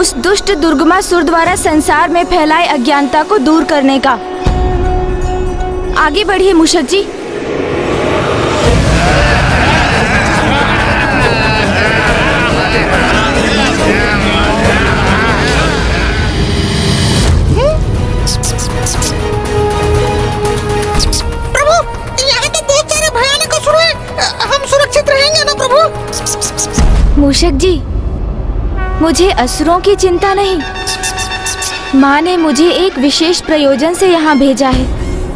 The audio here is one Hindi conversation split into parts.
उस दुष्ट दुर्गमासुर द्वारा संसार में फैलाए अज्ञानता को दूर करने का। आगे बढ़िए मूषक जी। प्रभु, यहाँ तो बहुत सारे भयानक असुर हैं। हम सुरक्षित रहेंगे ना प्रभु? मूषक जी, मुझे असुरों की चिंता नहीं। माँ ने मुझे एक विशेष प्रयोजन से यहाँ भेजा है।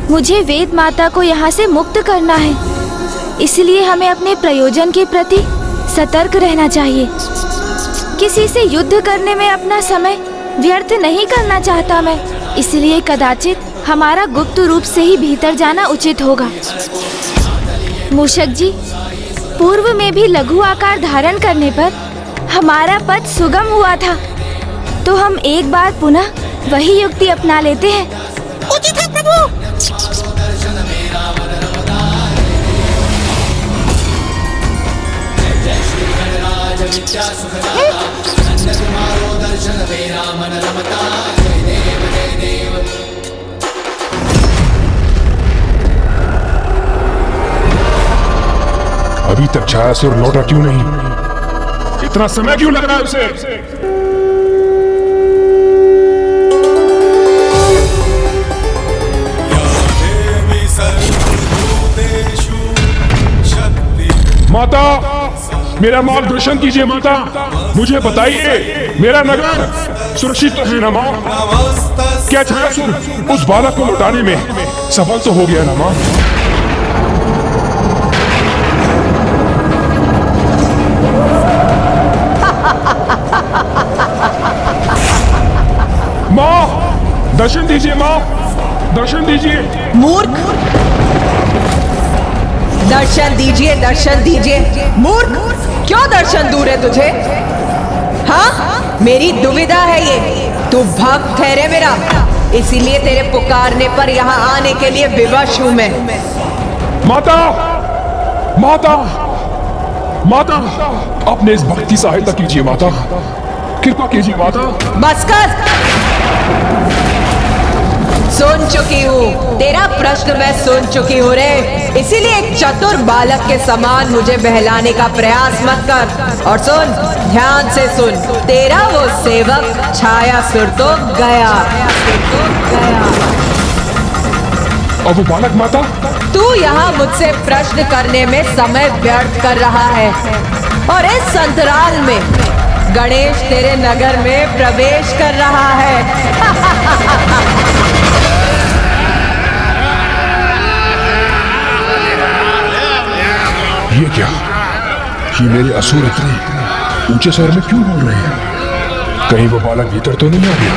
मुझे वेद माता को यहाँ से मुक्त करना है, इसलिए हमें अपने प्रयोजन के प्रति सतर्क रहना चाहिए। किसी से युद्ध करने में अपना समय व्यर्थ नहीं करना चाहता मैं, इसलिए कदाचित हमारा गुप्त रूप से ही भीतर जाना उचित होगा। मूषक जी, पूर्व में भी लघु आकार धारण करने पर हमारा पथ सुगम हुआ था, तो हम एक बार पुनः वही युक्ति अपना लेते हैं। उचित है प्रभु। अभी तक छायासुर लौटा क्यों नहीं? इतना समय क्यों लग रहा है उसे? माता, मेरा मार्गदर्शन कीजिए माता। मुझे बताइए, मेरा नगर सुरक्षित तो है ना माँ? क्या छायासुर उस बालक को लौटाने में सफल तो हो गया ना माँ? माँ, दर्शन दीजिए माँ, दर्शन दीजिए। मूर्ख, दर्शन दीजिए, दर्शन दीजिए। मूर्ख, क्यों दर्शन दूर है तुझे? हाँ, मेरी दुविधा है ये। तू भक्त है रे मेरा, इसीलिए तेरे पुकारने पर यहाँ आने के लिए विवश हूँ मैं। माता, माता, माता, अपने इस भक्त की सहायता कीजिए माता, कृपा कीजिए माता। बस कर, सुन चुकी हूँ तेरा प्रश्न, मैं सुन चुकी हूँ रे। इसीलिए एक चतुर बालक के समान मुझे बहलाने का प्रयास मत कर। और सुन, ध्यान से सुन, तेरा वो सेवक छायासुर तो गया। और वो बालक माता? तू यहाँ मुझसे प्रश्न करने में समय व्यर्थ कर रहा है, और इस अंतराल में गणेश तेरे नगर में प्रवेश कर रहा है। ये क्या? ये मेरे असुर इतने ऊंचे स्वर में क्यों बोल रहे हैं? कहीं वो बालक भीतर तो नहीं आ गया?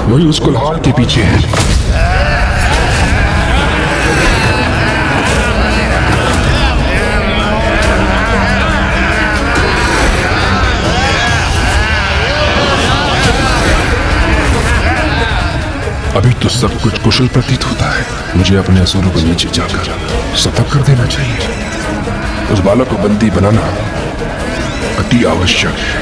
वही उस कुल्हाड़ के पीछे है। अभी तो सब कुछ कुशल प्रतीत होता है। मुझे अपने असुरों को नीचे जाकर सतर्क कर देना चाहिए। उस बालक को बंदी बनाना अति आवश्यक है।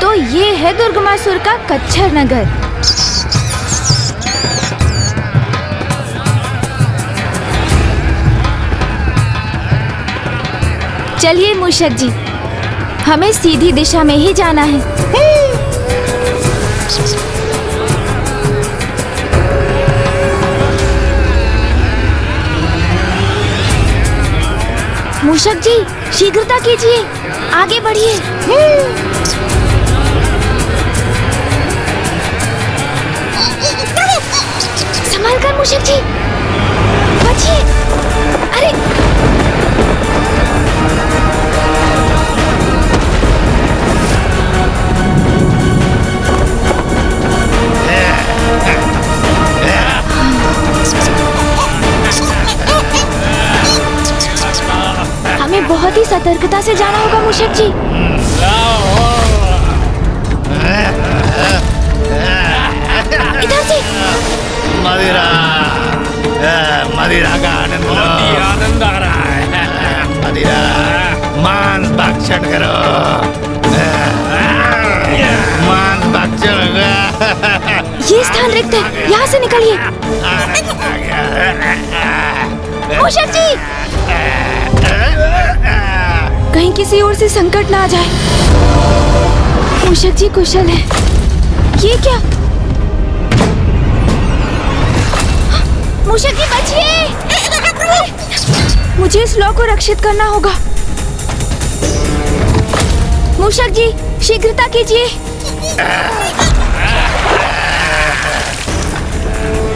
तो ये है दुर्गमासुर का कच्छर नगर। चलिए मूषक जी, हमें सीधी दिशा में ही जाना है। मूषक जी, शीघ्रता कीजिए, आगे बढ़िए। संभाल कर मूषक जी, बचिए। अरे हमें बहुत ही सतर्कता यहाँ से जाना होगा मूषक जी। इधर से। मदिरा, मदिरा का आनंद लो। आनंद आ रहा है। मदिरा, मांस भक्षण करो। मांस भक्षण। ये स्थान रिक्त है, यहाँ से निकलिए। मूषक जी, कहीं किसी ओर से संकट ना आ जाए। मूषक जी कुशल है। ये क्या? मूषक जी बचिए! मुझे इस लौ को रक्षित करना होगा। मूषक जी शीघ्रता कीजिए।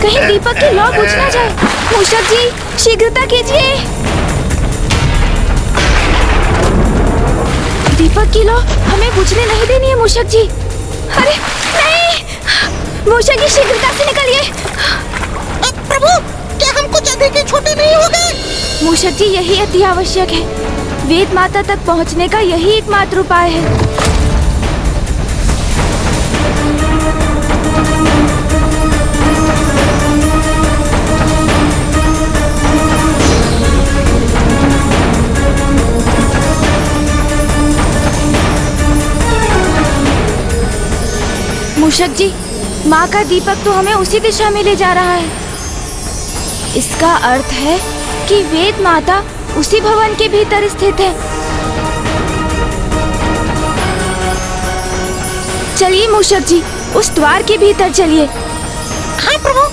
कहीं दीपक की लौ बुझ ना जाए। मूषक जी शीघ्रता कीजिए। दीपक की लौ हमें बुझने नहीं देनी है मूषक जी। अरे नहीं! मूषक जी शीघ्रता से निकलिए। प्रभु, क्या हम कुछ अधिक ही छोटे नहीं हो गए? मूषक जी यही अति आवश्यक है। वेद माता तक पहुंचने का यही एकमात्र उपाय है। मूषक जी, माँ का दीपक तो हमें उसी दिशा में ले जा रहा है। इसका अर्थ है कि वेद माता उसी भवन के भीतर स्थित है। चलिए मूषक जी, उस द्वार के भीतर चलिए। हाँ प्रभु।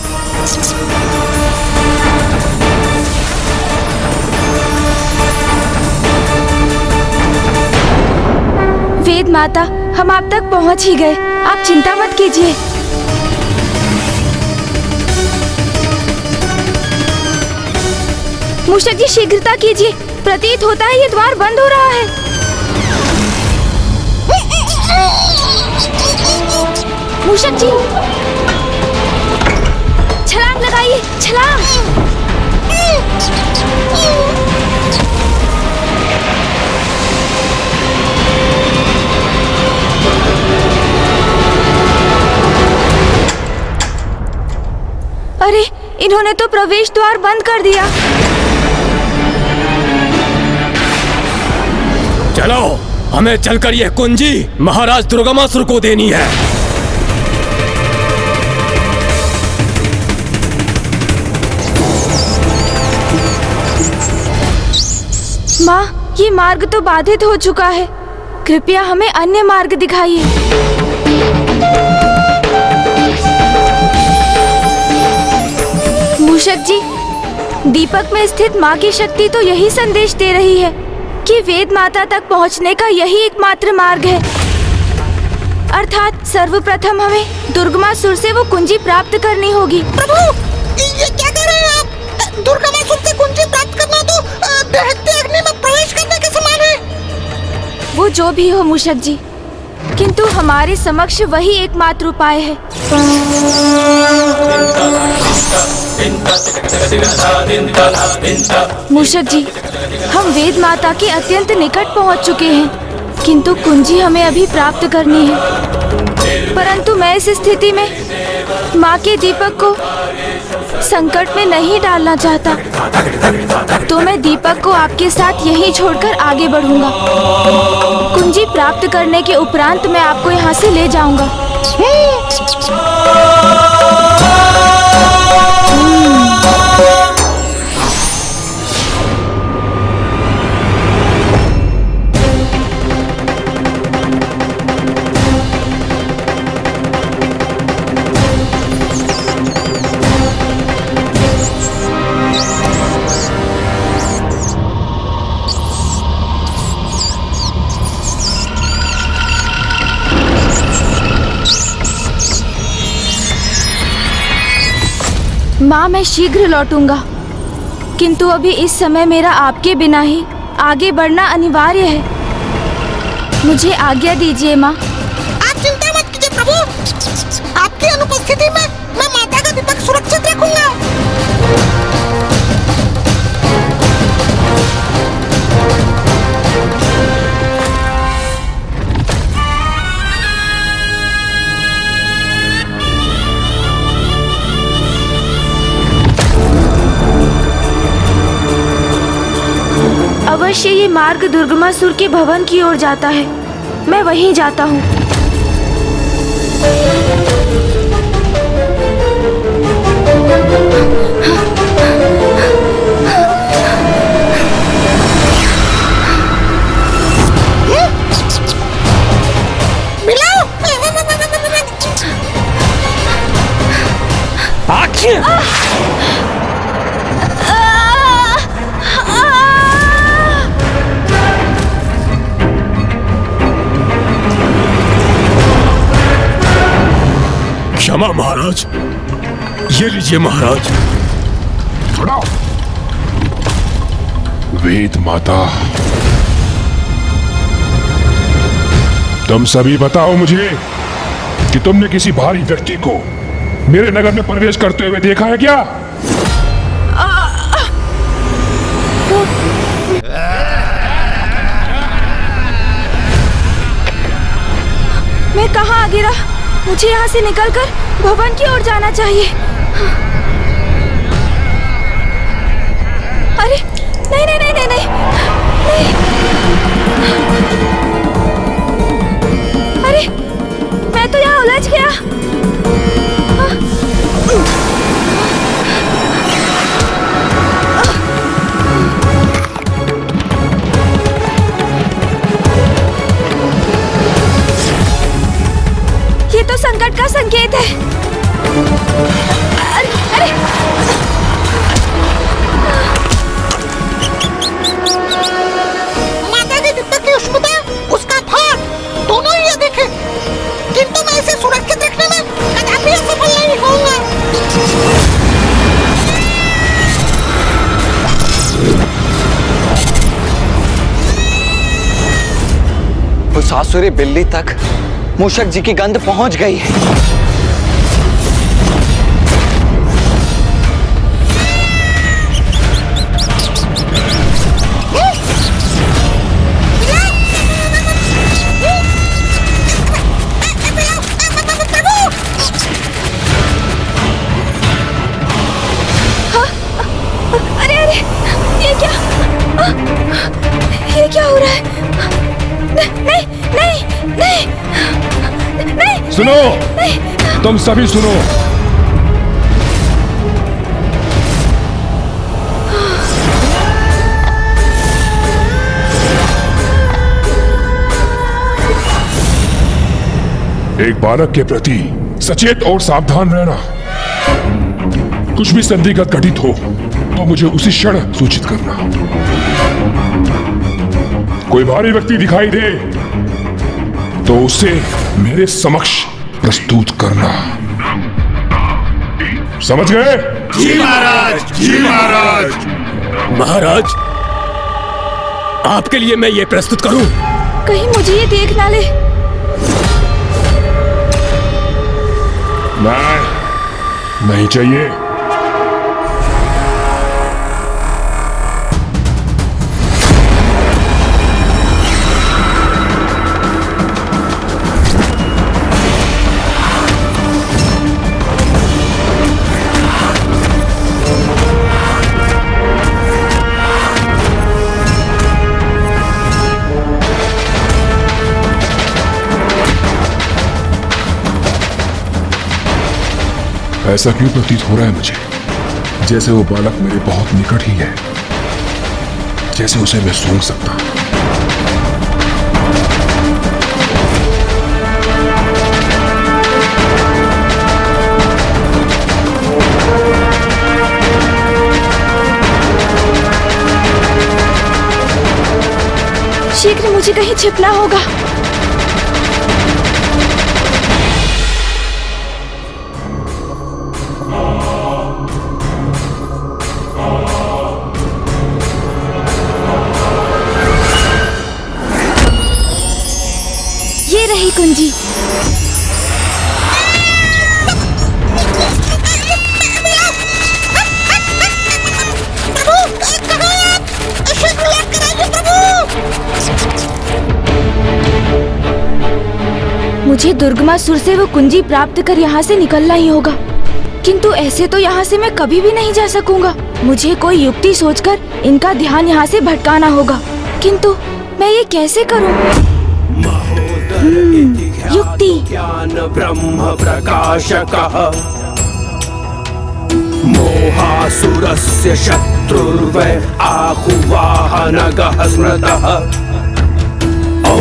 वेद माता, हम आप तक पहुंच ही गए। आप चिंता मत कीजिए। मूषक जी शीघ्रता कीजिए। प्रतीत होता है ये द्वार बंद हो रहा है। मूषक जी छलांग लगाइए, छलांग। अरे इन्होंने तो प्रवेश द्वार बंद कर दिया। चलो, हमें चलकर यह कुंजी महाराज दुर्गमासुर को देनी है। माँ, ये मार्ग तो बाधित हो चुका है। कृपया हमें अन्य मार्ग दिखाइए। मूषक जी, दीपक में स्थित माँ की शक्ति तो यही संदेश दे रही है कि वेद माता तक पहुँचने का यही एकमात्र मार्ग है। अर्थात सर्वप्रथम हमें दुर्गमासुर से वो कुंजी प्राप्त करनी होगी। प्रभु, ये क्या कह रहे हैं आप? दुर्गमासुर से कुंजी प्राप्त करना तो दहकते अग्नि में प्रवेश करने के समान है। वो जो भी हो मूषक जी, किंतु हमारे समक्ष वही एकमात्र उपाय है। मूषक जी, हम वेद माता के अत्यंत निकट पहुंच चुके हैं, किंतु कुंजी हमें अभी प्राप्त करनी है। परंतु मैं इस स्थिति में माँ के दीपक को संकट में नहीं डालना चाहता, तो मैं दीपक को आपके साथ यहीं छोड़कर आगे बढ़ूंगा। कुंजी प्राप्त करने के उपरांत मैं आपको यहाँ से ले जाऊंगा। माँ, मैं शीघ्र लौटूंगा, किंतु अभी इस समय मेरा आपके बिना ही आगे बढ़ना अनिवार्य है। मुझे आज्ञा दीजिए माँ। आप चिंता मत कीजिए प्रभु, आपकी अनुपस्थिति में मैं माता का दीपक सुरक्षित रखूंगा। अवश्य ये मार्ग दुर्गमासुर के भवन की ओर जाता है। मैं वहीं जाता हूँ। क्षमा महाराज, ये लीजिए महाराज। थोड़ा वेद माता, तुम सभी बताओ मुझे कि तुमने किसी भारी व्यक्ति को मेरे नगर में प्रवेश करते हुए देखा है क्या? मैं कहाँ आ गिरा? मुझे यहाँ से निकलकर भवन की ओर जाना चाहिए। अरे नहीं नहीं नहीं नहीं नहीं, नहीं। अरे मैं तो यहाँ उलझ गया। ये तो संकट का संकेत है। अरे, अरे। माता की दिव्य की उष्णता, उसका भार, दोनों ही अधिक है। किंतु मैं इसे सुरक्षित रखने में कदापि असफल नहीं होऊंगा। उस आसुरी बिल्ली तक मूषक जी की गंध पहुंच गई है। अरे अरे, ये क्या हो रहा है? नहीं नहीं नहीं नहीं। सुनो, तुम सभी सुनो। एक बालक के प्रति सचेत और सावधान रहना। कुछ भी संदिग्ध घटित हो तो मुझे उसी क्षण सूचित करना। कोई भारी व्यक्ति दिखाई दे तो उसे मेरे समक्ष प्रस्तुत करना। समझ गए? जी महाराज, जी महाराज। महाराज, आपके लिए मैं ये प्रस्तुत करूं? कहीं मुझे ये देख ना ले। नहीं चाहिए। ऐसा क्यों प्रतीत हो रहा है मुझे जैसे वो बालक मेरे बहुत निकट ही है, जैसे उसे मैं सूंघ सकता। शीघ्र मुझे कहीं छिपना होगा। ये रही कुंजी। मुझे दुर्गमासुर से वो कुंजी प्राप्त कर यहाँ से निकलना ही होगा, किंतु ऐसे तो यहाँ से मैं कभी भी नहीं जा सकूंगा। मुझे कोई युक्ति सोचकर इनका ध्यान यहाँ से भटकाना होगा। किंतु मैं ये कैसे करूं? युक्ति। ज्ञान ब्रह्म प्रकाशकः मोहासुरस्य शत्रुर्वै आहुवाहनगः स्मृतः ॐ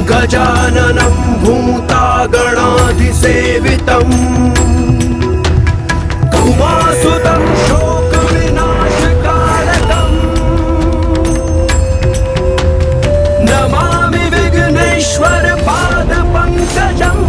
गजाननं भूतागणाधिसेवितं उमासुतं शोकविनाशकारकम् नमामि विघ्नेश्वर पादपङ्कजम्।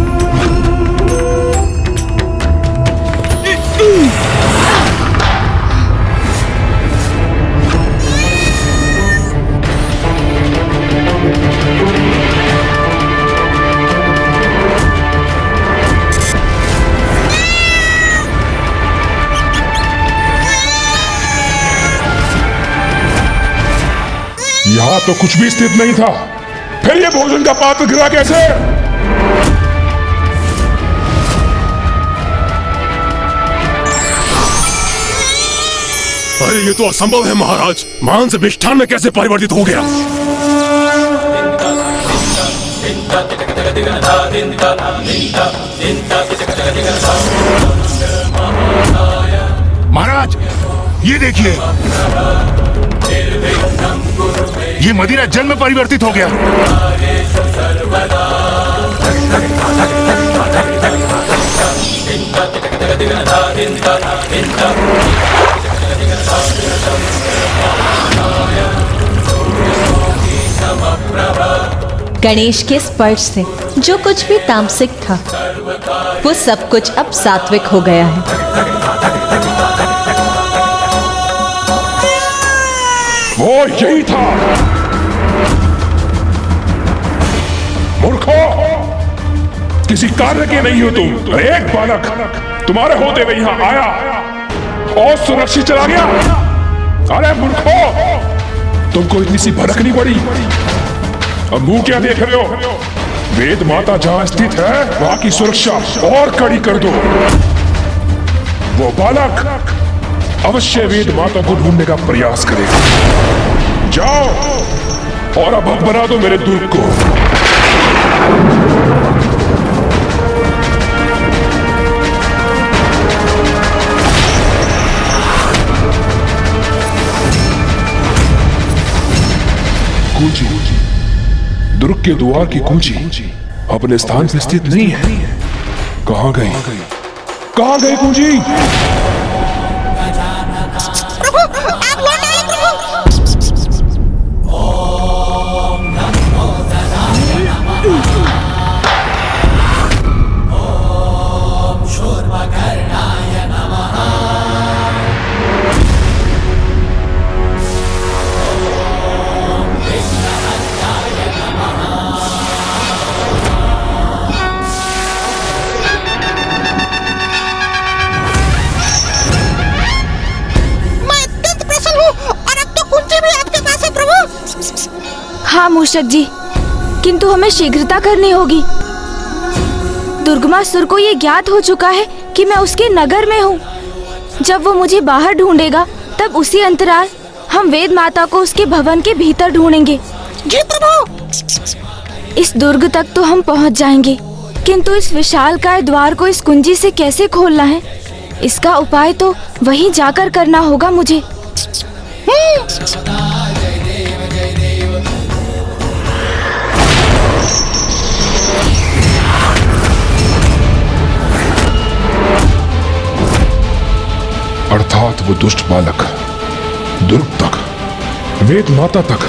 यहाँ तो कुछ भी स्थित नहीं था, फिर ये भोजन का पात्र गिरा कैसे? अरे ये तो असंभव है महाराज, मांस मिष्ठान में कैसे परिवर्तित हो गया? महाराज ये देखिए, ये मदिरा जल में परिवर्तित हो गया। गणेश के स्पर्श से जो कुछ भी तामसिक था वो सब कुछ अब सात्विक हो गया है। वो यही था। मूर्खों, किसी कार्य के नहीं हो तुम। एक बालक तुम्हारे होते हुए यहाँ आया और सुरक्षित चला गया। अरे मूर्खों, तुमको इतनी सी भड़क नहीं पड़ी? अब मुंह क्या देख रहे हो? वेद माता जहां स्थित है वहां की सुरक्षा और कड़ी कर दो। वो बालक अवश्य वेद माता को ढूंढने का प्रयास करेगा। जाओ और अब बना दो मेरे दुर्ग को। कुंजी, दुर्ग के द्वार की कुंजी अपने स्थान पर स्थित नहीं है। कहां गई? कहां गई कुंजी? प्रभु, आप लौट आए प्रभु। हाँ मूषक जी, किंतु हमें शीघ्रता करनी होगी। दुर्गमासुर को ये ज्ञात हो चुका है कि मैं उसके नगर में हूँ। जब वो मुझे बाहर ढूंढेगा तब उसी अंतराल हम वेद माता को उसके भवन के भीतर ढूंढेंगे। जी प्रभु। इस दुर्ग तक तो हम पहुँच जाएंगे, किंतु इस विशालकाय द्वार को इस कुंजी से कैसे खोलना है, इसका उपाय तो वहीं जाकर करना होगा मुझे। अर्थात वो दुष्ट बालक दुर्ग तक, वेद माता तक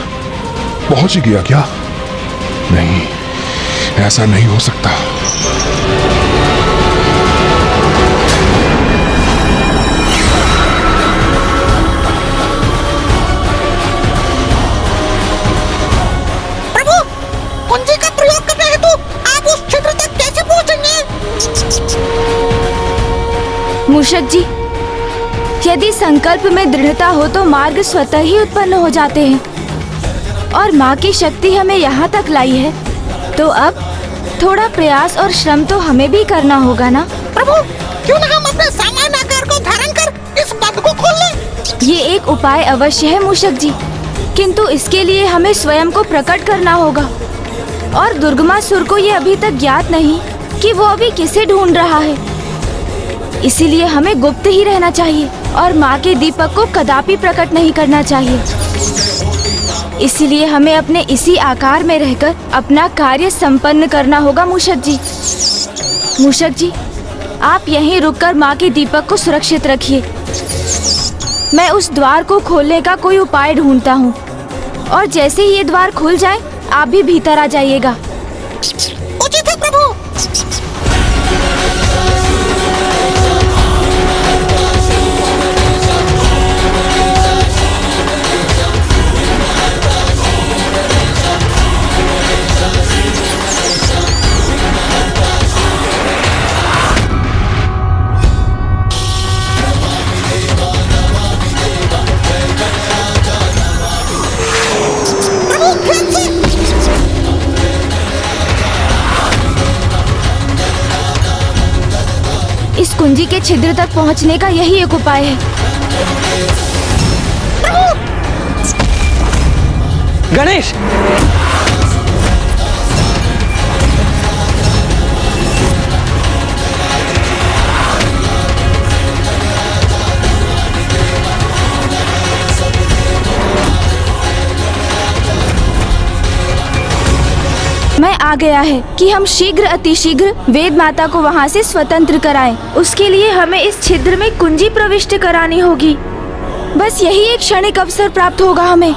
पहुंच ही गया क्या? नहीं, ऐसा नहीं हो सकता। प्रभु, कुंजी का प्रयोग करने हेतु आप उस क्षेत्र तक कैसे पहुंचेंगे? मूषक जी, यदि संकल्प में दृढ़ता हो तो मार्ग स्वतः ही उत्पन्न हो जाते हैं, और माँ की शक्ति हमें यहाँ तक लाई है, तो अब थोड़ा प्रयास और श्रम तो हमें भी करना होगा ना। प्रभु, क्यों न हम अपने सामान्य आकार को धारण कर इस बंद को खोल लें? ये एक उपाय अवश्य है मूषक जी, किंतु इसके लिए हमें स्वयं को प्रकट करना होगा और दुर्गमासुर को ये अभी तक ज्ञात नहीं कि वो अभी किसे ढूंढ रहा है। इसीलिए हमें गुप्त ही रहना चाहिए और माँ के दीपक को कदापि प्रकट नहीं करना चाहिए। इसीलिए हमें अपने इसी आकार में रहकर अपना कार्य संपन्न करना होगा। मूषक जी, आप यहीं रुककर माँ के दीपक को सुरक्षित रखिए। मैं उस द्वार को खोलने का कोई उपाय ढूंढता हूँ और जैसे ही ये द्वार खुल जाए आप भी भीतर आ जाइएगा। उचित है प्रभु। इस कुंजी के छिद्र तक पहुंचने का यही एक उपाय है। गणेश! मैं आ गया है कि हम शीघ्र अतिशीघ्र वेद माता को वहाँ से स्वतंत्र कराएं। उसके लिए हमें इस छिद्र में कुंजी प्रविष्ट करानी होगी। बस यही एक क्षणिक अवसर प्राप्त होगा हमें।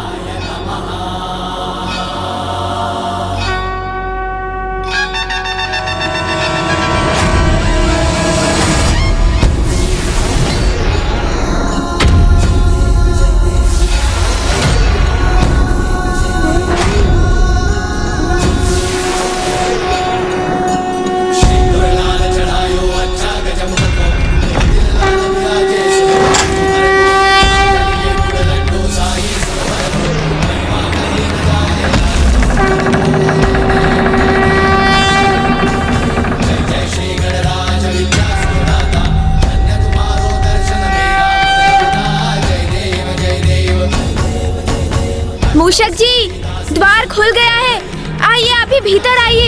मूषक जी, द्वार खुल गया है। आइए, आप भी भीतर आइए।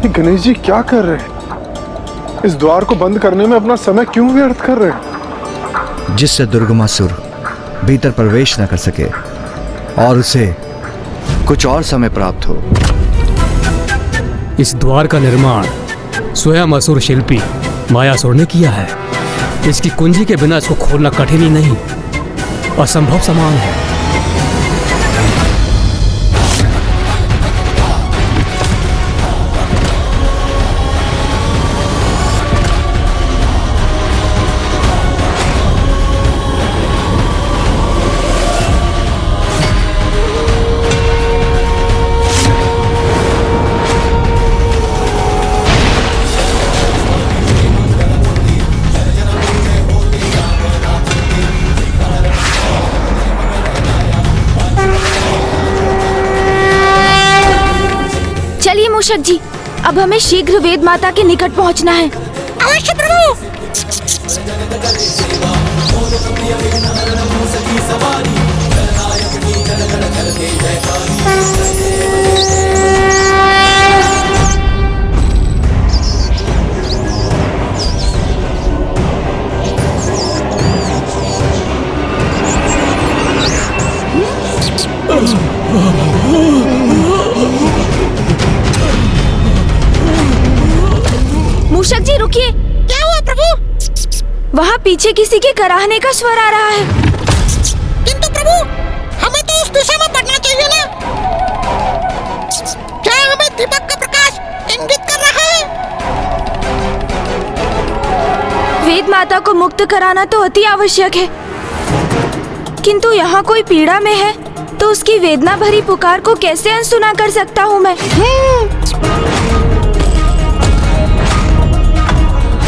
ये गणेश जी क्या कर रहे हैं? इस द्वार को बंद करने में अपना समय क्यों व्यर्थ कर रहे हैं? जिससे दुर्गमासुर भीतर प्रवेश न कर सके और उसे कुछ और समय प्राप्त हो। इस द्वार का निर्माण स्वयं असुर शिल्पी मायासुर ने किया है। इसकी कुंजी के बिना इसको खोलना कठिन ही नहीं, असंभव समान है। मूषक जी, अब हमें शीघ्र वेद माता के निकट पहुंचना है। अवश्य प्रभु। मूषक जी रुकिए। क्या हुआ प्रभु? वहाँ पीछे किसी के कराहने का स्वर आ रहा है। किंतु प्रभु, हमें तो उस दिशा में बढ़ना चाहिए ना। क्या हमें दीपक का प्रकाश इंगित कर रहा है? वेद माता को मुक्त कराना तो अति आवश्यक है, किंतु यहाँ कोई पीड़ा में है तो उसकी वेदना भरी पुकार को कैसे अनसुना कर सकता हूँ मैं?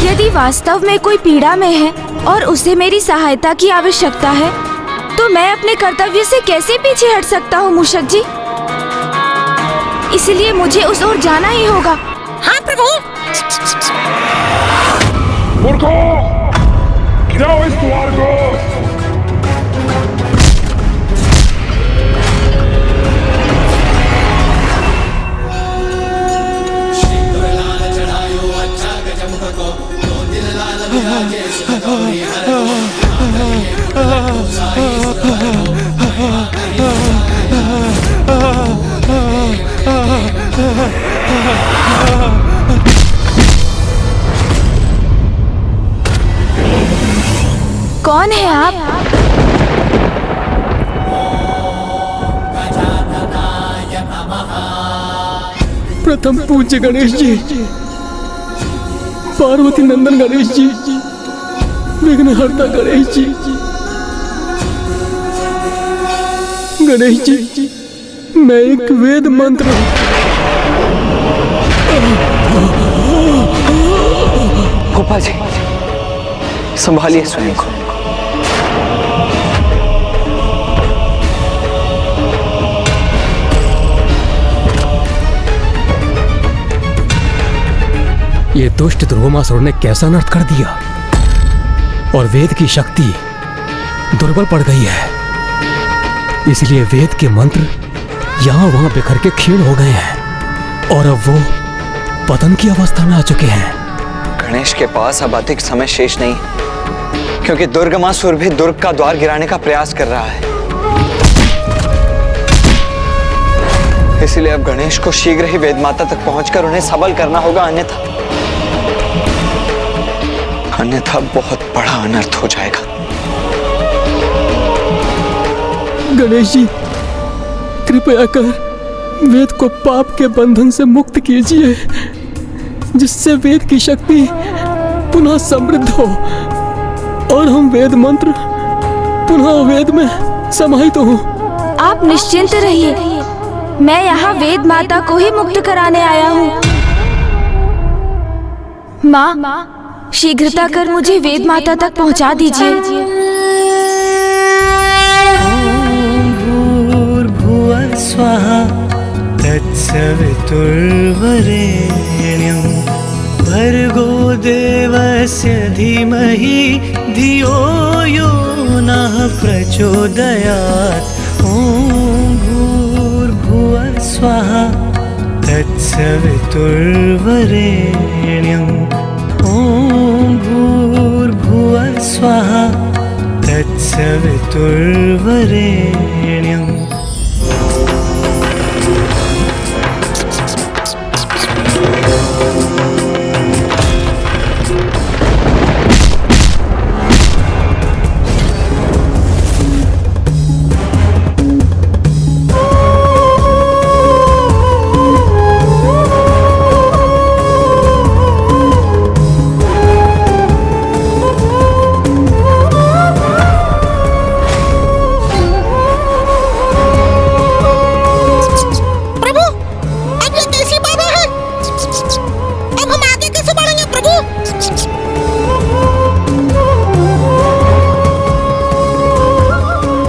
यदि वास्तव में कोई पीड़ा में है और उसे मेरी सहायता की आवश्यकता है, तो मैं अपने कर्तव्य से कैसे पीछे हट सकता हूँ मूषक जी? इसलिए मुझे उस ओर जाना ही होगा। हाँ प्रभु। मूर्खों, गिराओ इस द्वार को। कौन है आप? प्रथम पूज्य गणेश जी, पार्वती नंदन गणेश जी, विघ्नहर्ता गणेश जी। गणेश जी, मैं एक वेद मंत्र फूफा जी, संभालिए स्वयं को। ये दुष्ट ध्रुवमासुर ने कैसा अनर्थ कर दिया और वेद की शक्ति दुर्बल पड़ गई है। इसलिए वेद के मंत्र यहां वहां बिखर के क्षीण हो गए हैं और अब वो पतन की अवस्था में आ चुके हैं। गणेश के पास अब अधिक समय शेष नहीं, क्योंकि दुर्गमासुर भी दुर्ग का द्वार गिराने का प्रयास कर रहा है। इसलिए अब गणेश को शीघ्र ही वेदमाता तक पहुंचकर उन्हें सबल करना होगा, अन्यथा बहुत बड़ा अनर्थ हो जाएगा। गणेश जी, कृपया कर वेद को पाप के बंधन से मुक्त कीजिए, जिससे वेद की शक्ति पुनः समृद्ध हो और हम वेद मंत्र पुनः वेद में समाहित हो। आप निश्चिंत रहिए, मैं यहाँ वेद माता को ही मुक्त कराने आया हूँ। माँ, शीघ्रता कर मुझे वेद माता तक पहुँचा दीजिए। भूर्भुवः स्वः तत्सवितुर्वरेण्यं भर्गो देवस्य धीमहि धियो यो नः प्रचोदयात्। ॐ भूर्भुवः स्वः तत्सवितुर्वरेण्यं ॐ भूर्भुवः स्वः तत्सवितुर्वरेण्यम्।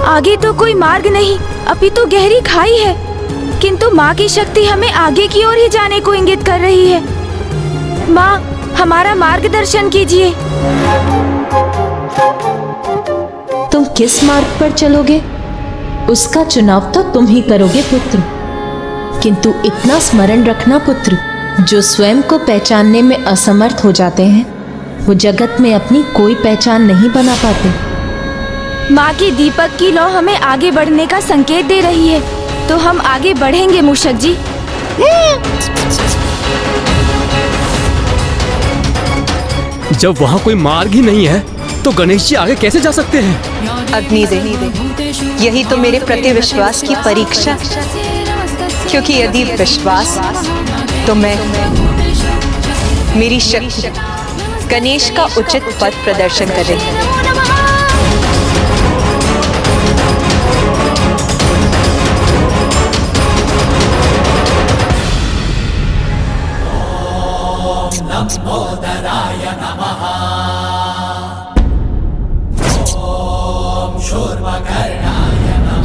आगे तो कोई मार्ग नहीं, अपितु गहरी खाई है, किंतु माँ की शक्ति हमें आगे की ओर ही जाने को इंगित कर रही है। माँ, हमारा मार्गदर्शन कीजिए। तुम किस मार्ग पर चलोगे उसका चुनाव तो तुम ही करोगे पुत्र, किंतु इतना स्मरण रखना पुत्र, जो स्वयं को पहचानने में असमर्थ हो जाते हैं वो जगत में अपनी कोई पहचान नहीं बना पाते। माँ की दीपक की लौ हमें आगे बढ़ने का संकेत दे रही है, तो हम आगे बढ़ेंगे मूषक जी। जब वहाँ कोई मार्ग ही नहीं है तो गणेश जी आगे कैसे जा सकते हैं? अग्निदेव, यही तो मेरे प्रति विश्वास की परीक्षा, क्योंकि यदि विश्वास तो मैं, मेरी शक्ति गणेश का उचित पथ प्रदर्शन करेगी।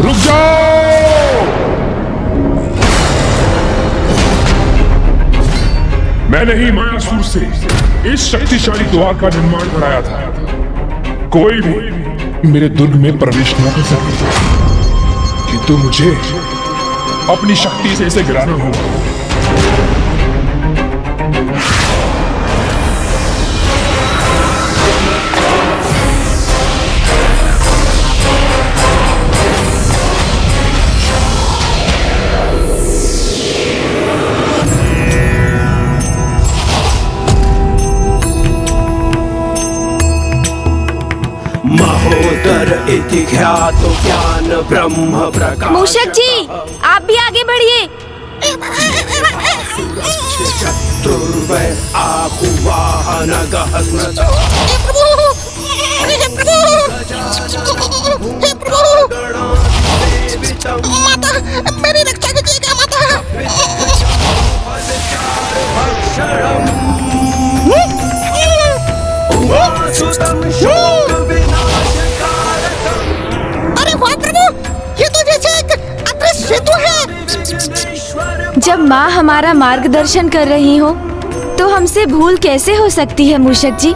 रुक जाओ! मैंने ही मायासुर से इस शक्तिशाली द्वार का निर्माण कराया था। कोई भी मेरे दुर्ग में प्रवेश न कर सके, किंतु मुझे अपनी शक्ति से इसे गिराना होगा। महोदर इति ख्यातो ज्ञान ब्रह्म प्रकाश। मूषक जी, आप भी आगे बढ़िए। चतुर्वै आहुवाहन गहस्मृत। हे प्रभु, माता मेरी रक्षा कीजिएगा माता। अरे वाह प्रभु, ये तो जैसे एक अदृश्य सेतु है। जब माँ हमारा मार्गदर्शन कर रही हो तो हमसे भूल कैसे हो सकती है मूषक जी?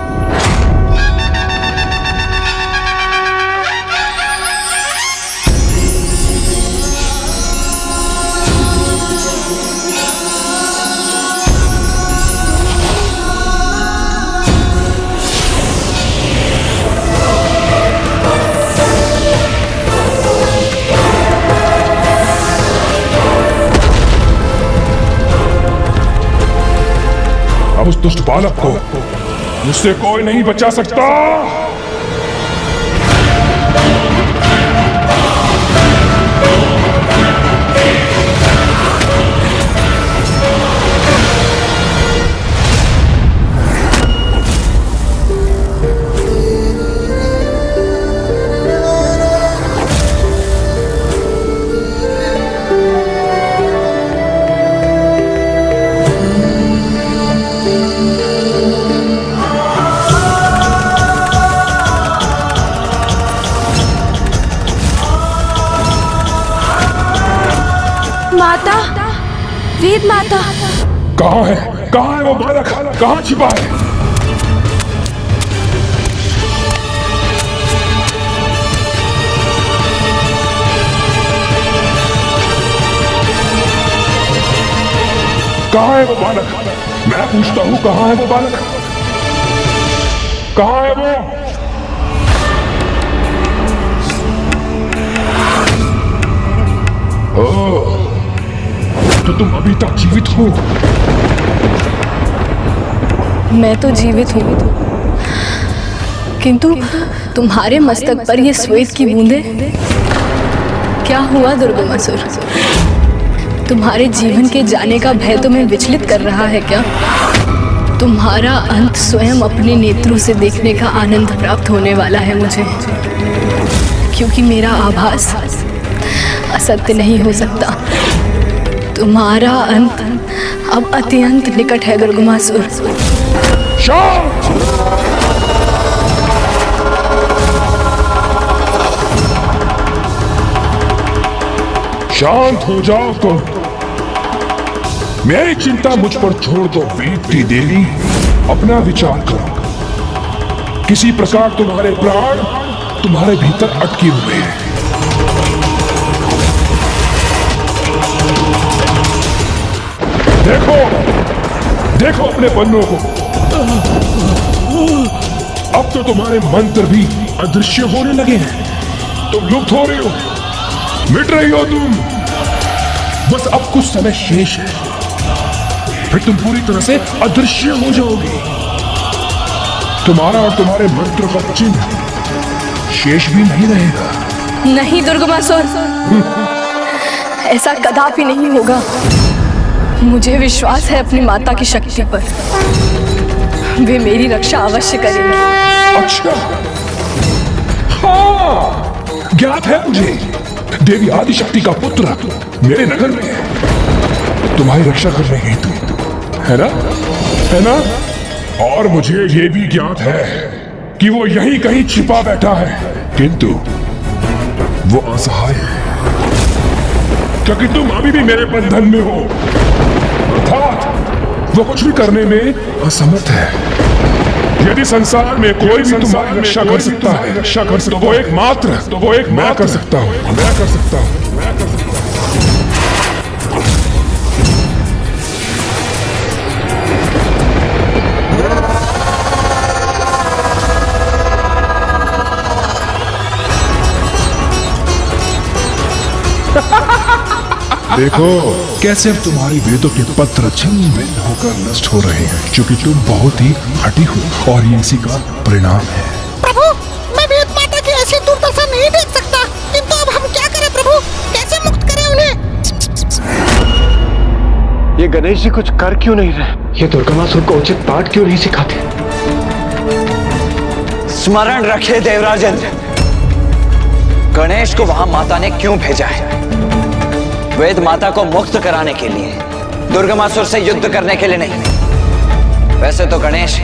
उस दुष्ट बालक को मुझसे कोई नहीं बचा सकता। माता, वेद माता, कहाँ है? कहाँ है वो बालक? कहाँ छिपा है? कहाँ है वो बालक? मैं पूछता हूँ, कहाँ है वो बालक? कहाँ है वो? ओह, तो तुम अभी तक जीवित हो? मैं तो जीवित हूँ, किंतु तुम्हारे मस्तक पर ये श्वेत की बूंदें, क्या हुआ दुर्गमासुर? तुम्हारे जीवन के जाने का भय तुम्हें विचलित कर रहा है क्या? तुम्हारा अंत स्वयं अपने नेत्रों से देखने का आनंद प्राप्त होने वाला है मुझे, क्योंकि मेरा आभास असत्य नहीं हो सकता। तुम्हारा अंत अब अत्यंत निकट है दुर्गमासुर। शांत! शांत हो जाओ तुम। मेरी चिंता मुझ पर छोड़ दो वेद की देवी। अपना विचार करो। किसी प्रकार तुम्हारे प्राण तुम्हारे भीतर अटके हुए हैं। देखो, देखो अपने पन्नों को। अब तो तुम्हारे मंत्र भी अदृश्य होने लगे हैं। तुम लुप्त हो रही हो, मिट रही हो तुम। बस अब कुछ समय शेष है, फिर तुम पूरी तरह से अदृश्य हो जाओगे। तुम्हारा और तुम्हारे मंत्र का चिन्ह शेष भी नहीं रहेगा। नहीं दुर्गमासुर, ऐसा कदापि नहीं होगा। मुझे विश्वास है अपनी माता की शक्ति पर। वे मेरी रक्षा अवश्य करेंगी। अच्छा, हाँ, ज्ञात है मुझे। देवी आदिशक्ति का पुत्र मेरे नगर में है, तुम्हारी रक्षा करने हेतु, है ना? है ना? और मुझे ये भी ज्ञात है कि वो यहीं कहीं छिपा बैठा है, किंतु वो असहाय है क्योंकि तुम अभी भी मेरे बंधन में हो, अर्थात वो कुछ भी करने में असमर्थ है। यदि संसार में कोई भी तुम्हारी रक्षा कर सकता है, तो वो एक मैं कर सकता हूँ, मैं कर सकता हूँ। देखो कैसे अब तुम्हारी वेदों के पत्र छिन्न भिन्न होकर नष्ट हो रहे हैं, क्योंकि तुम बहुत ही हठी हो और ये इसी का परिणाम है। प्रभु, मैं वेद माता की ऐसी दुर्दशा नहीं देख सकता, किंतु अब हम क्या करें प्रभु? कैसे मुक्त करें उन्हें? ये गणेश जी कुछ कर क्यों नहीं रहे? ये दुर्गमासुर को उचित पाठ क्यों नहीं सिखाते? स्मरण रखे देवराजेंद्र, गणेश को वहां माता ने क्यों भेजा है? वेद माता को मुक्त कराने के लिए, दुर्गमासुर से युद्ध करने के लिए नहीं। वैसे तो गणेश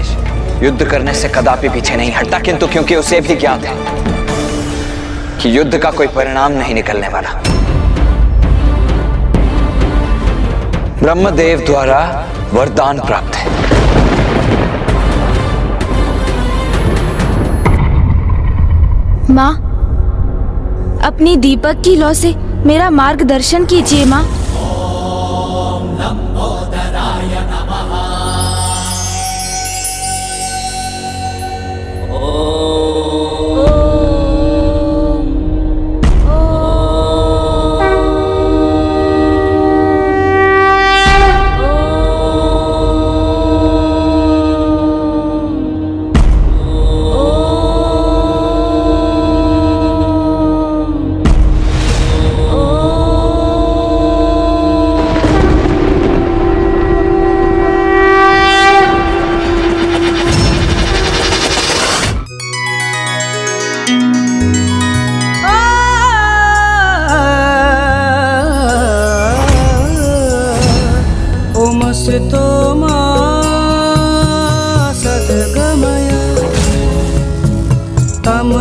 युद्ध करने से कदापि पीछे नहीं हटता, किंतु क्योंकि उसे भी ज्ञात है कि युद्ध का कोई परिणाम नहीं निकलने वाला, ब्रह्मदेव द्वारा वरदान प्राप्त है। माँ, अपनी दीपक की लौ से मेरा मार्गदर्शन कीजिए माँ।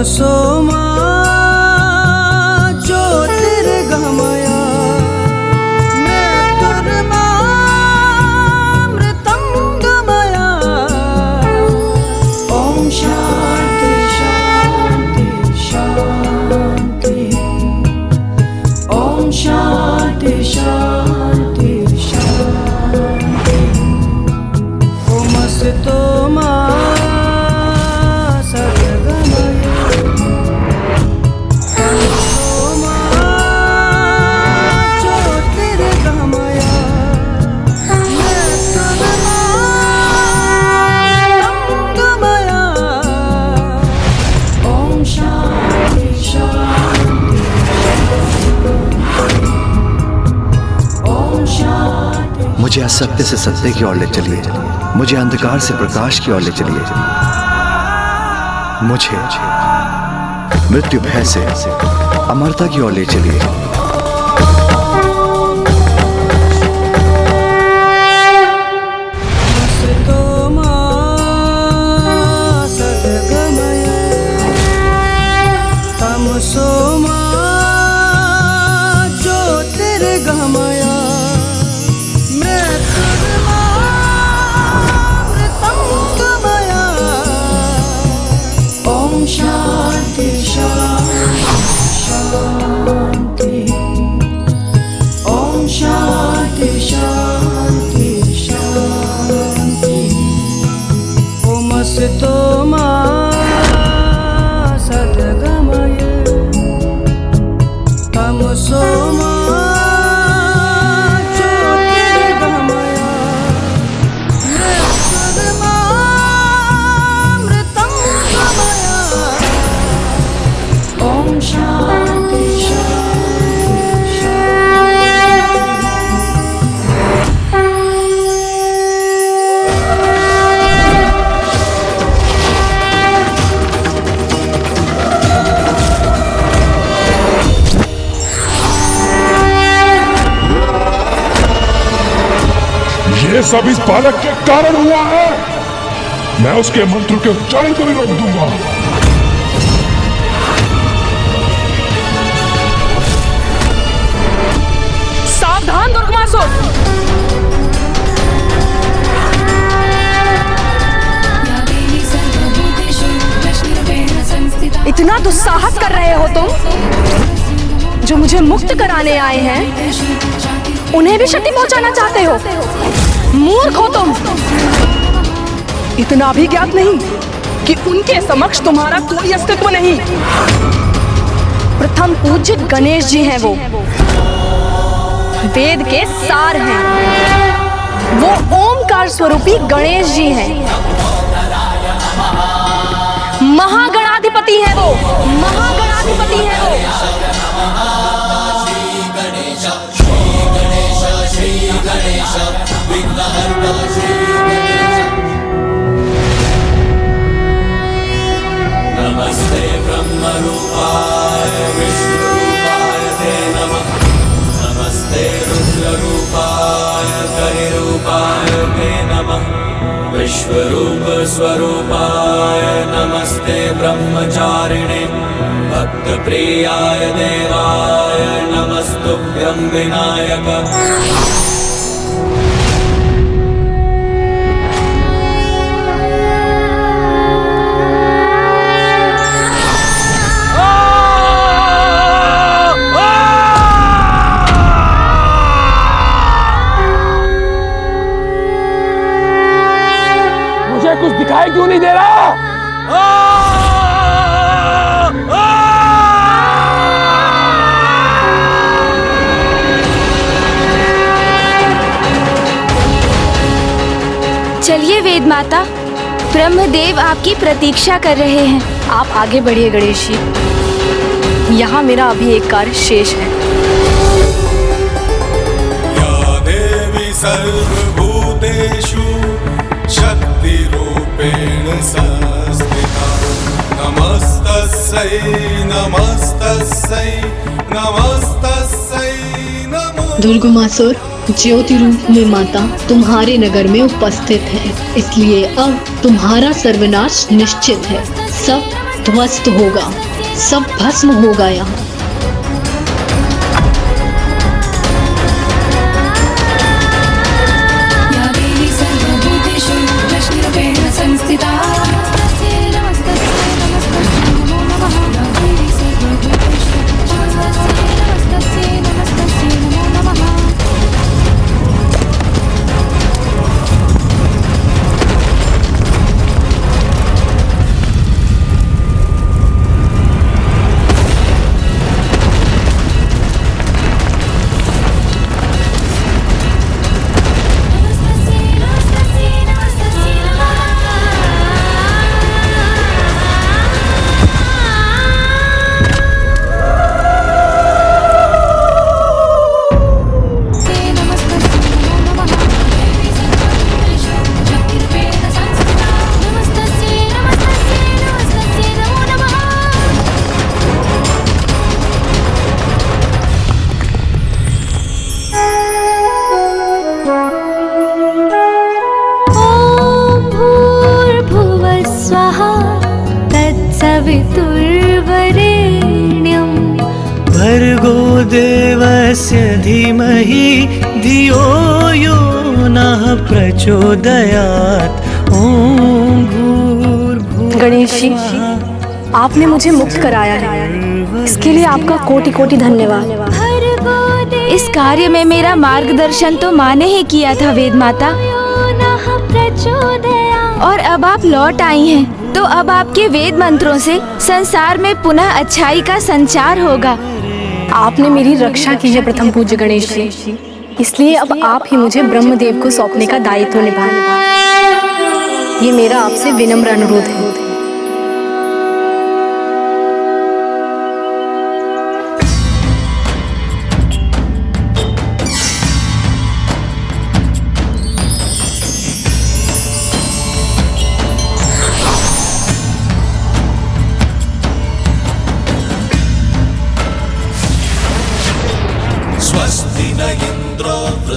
सोमा ज्योतिर्गमय मृत्युर्मामृतं गमय। ओम शांति शांति शांति। ओम शांति शांति शांति। ओम स्तोमा मुझे असत्य से सत्य की ओर ले चलिए, मुझे अंधकार से प्रकाश की ओर ले चलिए, मुझे मृत्यु भय से अमरता की ओर ले चलिए। ये सब इस बालक के कारण हुआ है। मैं उसके मंत्र के उच्चारण को भी रोक दूंगा। दुस्साहस कर रहे हो तुम? जो मुझे मुक्त कराने आए हैं उन्हें भी क्षति पहुंचाना चाहते हो? मूर्ख हो तुम। इतना भी ज्ञात नहीं कि उनके समक्ष तुम्हारा कोई अस्तित्व नहीं। प्रथम पूज्य गणेश जी हैं वो, वेद के सार हैं। वो ओमकार स्वरूपी गणेश जी हैं। महागणाधिपति हैं वो, महागणाधिपति हैं वो। नमस्ते ब्रह्म रूपाय विष्णु रूपाय ते नमः। नमस्ते रुद्र रूपाय हरिरूपाय ते नमः। विश्वरूप स्वरूपाय नमस्ते ब्रह्मचारिणे। भक्त प्रियाय देवाय नमस्तुभ्यं विनायक। कुछ दिखाई क्यों नहीं दे रहा? चलिए वेद माता, ब्रह्मदेव आपकी प्रतीक्षा कर रहे हैं। आप आगे बढ़िए गणेश जी, यहाँ मेरा अभी एक कार्य शेष है। या देवी सर्वभूतेषु शक्ति रूपेण संस्थिता। नमस्तस्यै नमस्तस्यै नमस्तस्यै नमो। दुर्गमासुर ज्योति रूप में माता तुम्हारे नगर में उपस्थित है, इसलिए अब तुम्हारा सर्वनाश निश्चित है। सब ध्वस्त होगा, सब भस्म होगा यहाँ। भर्गो देवस्य धीमहि धियो यो नः प्रचोदयात्। ओम भूर्भुवः। गणेश जी, आपने मुझे मुक्त कराया है, इसके लिए आपका कोटि कोटि धन्यवाद। इस कार्य में मेरा मार्गदर्शन तो माँ ने ही किया था वेद माता, और अब आप लौट आई हैं, तो अब आपके वेद मंत्रों से संसार में पुनः अच्छाई का संचार होगा। आपने मेरी रक्षा की है प्रथम पूज्य गणेश जी, इसलिए अब आप ही मुझे ब्रह्मदेव को सौंपने का दायित्व निभाएं। ये मेरा आपसे विनम्र अनुरोध है।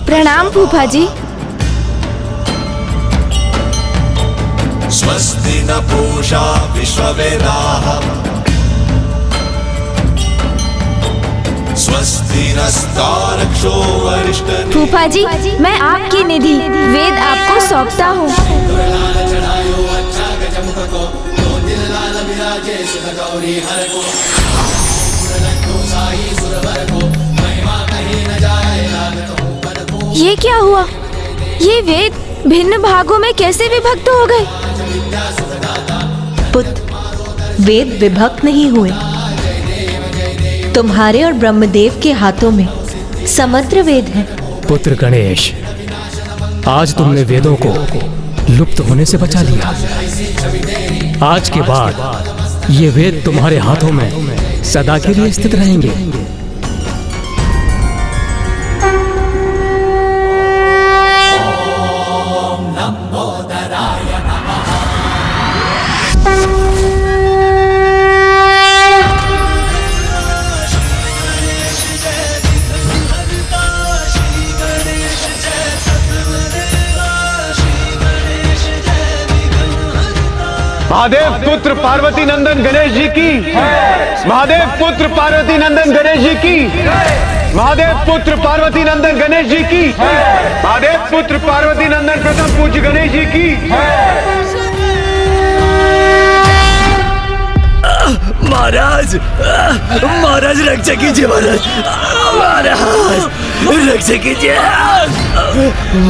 प्रणाम फूफा जी। स्वस्ति न पूषा विश्ववेदाः। स्वस्ति नस्तारक्षो वरिष्ठः। फूफा जी, मैं आपकी निधि वेद आपको सौंपता हूँ। जय सुध गौरी हर को लड्डू साई सुरवर को महिमा कहीं न जाए लागत हो पर को। ये क्या हुआ? ये वेद भिन्न भागों में कैसे विभक्त हो गए? पुत्र, वेद विभक्त नहीं हुए। तुम्हारे और ब्रह्मदेव के हाथों में समग्र वेद है। पुत्र गणेश, आज तुमने वेदों को लुप्त होने से बचा लिया। आज के बाद ये वेद तुम्हारे हाथों में सदा के लिए स्थित रहेंगे। महादेव पुत्र पार्वती नंदन गणेश जी की, महादेव पुत्र पार्वती नंदन गणेश जी की, महादेव पुत्र पार्वती नंदन गणेश जी की, महादेव पुत्र पार्वती नंदन प्रथम पूज्य गणेश जी की। महाराज, महाराज रक्षा कीजिए महाराज, महाराज रक्षा कीजिए,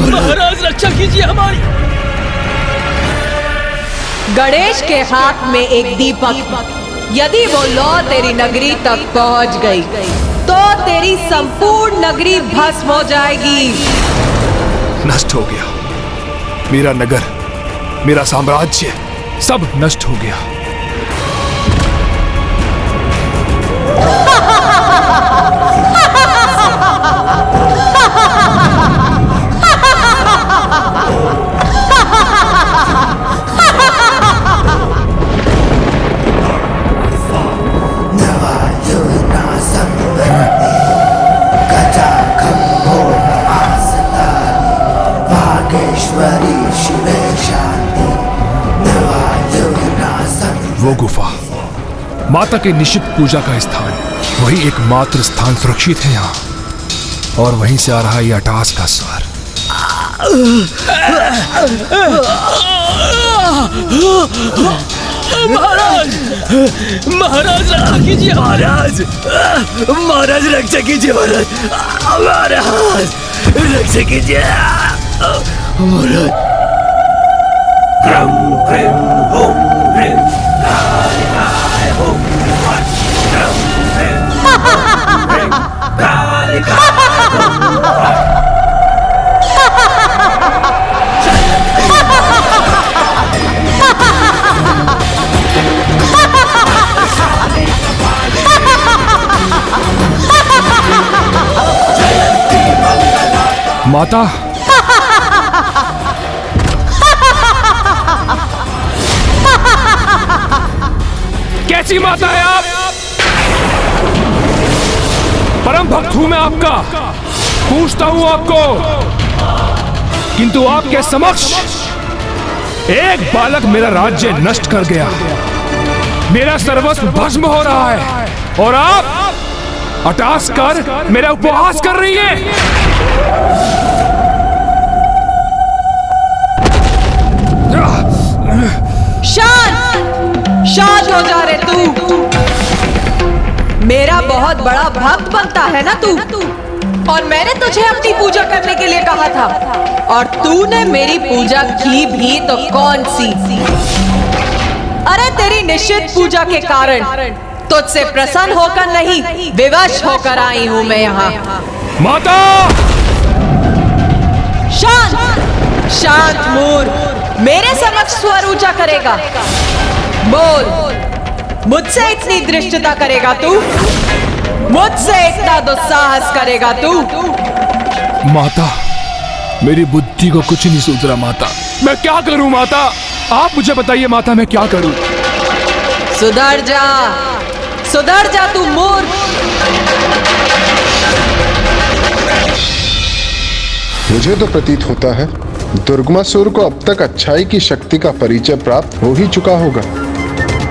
महाराज रक्षा कीजिए हमारी। गणेश के हाथ में एक दीपक, यदि वो लौ तेरी नगरी तक पहुंच गई तो तेरी संपूर्ण नगरी भस्म हो जाएगी। नष्ट हो गया मेरा नगर, मेरा साम्राज्य सब नष्ट हो गया। वो गुफा माता के निश्चित पूजा का स्थान, वही एकमात्र स्थान सुरक्षित है यहाँ, और वहीं से आ रहा ये अटास का स्वर। महाराज, महाराज रक्षा कीजिए महाराज, महाराज रक्षा कीजिए महाराज, महाराज रक्षा कीजिए महाराज। माता, कैसी माता है आप? परम भक्त हूं मैं आपका, पूछता हूं आपको, किंतु आपके समक्ष एक बालक मेरा राज्य नष्ट कर गया, मेरा सर्वस्व भस्म हो रहा है, और आप अटास कर मेरा उपहास कर रही है। शांत हो जा रे तू। मेरा बहुत बड़ा भक्त बनता है ना तू, और मैंने तुझे अपनी पूजा करने के लिए कहा था, और तूने मेरी पूजा की भी तो कौन सी? अरे तेरी निश्चित पूजा के कारण तुझसे प्रसन्न होकर नहीं, विवश होकर आई हूं मैं यहाँ। माता! शांत शांत मूर्ख, मेरे समक्ष स्वर ऊंचा करेगा? बोल, मुझसे इतनी दृष्टता करेगा तू? मुझसे इतना दुस्साहस करेगा तू? माता, मेरी बुद्धि को कुछ नहीं सूझ रहा माता। मैं क्या करूं माता? आप मुझे बताइए माता, मैं क्या करूं? सुधर जा तू मूर्ख। मुझे तो प्रतीत होता है दुर्गमासुर को अब तक अच्छाई की शक्ति का परिचय प्राप्त हो ही चुका होगा,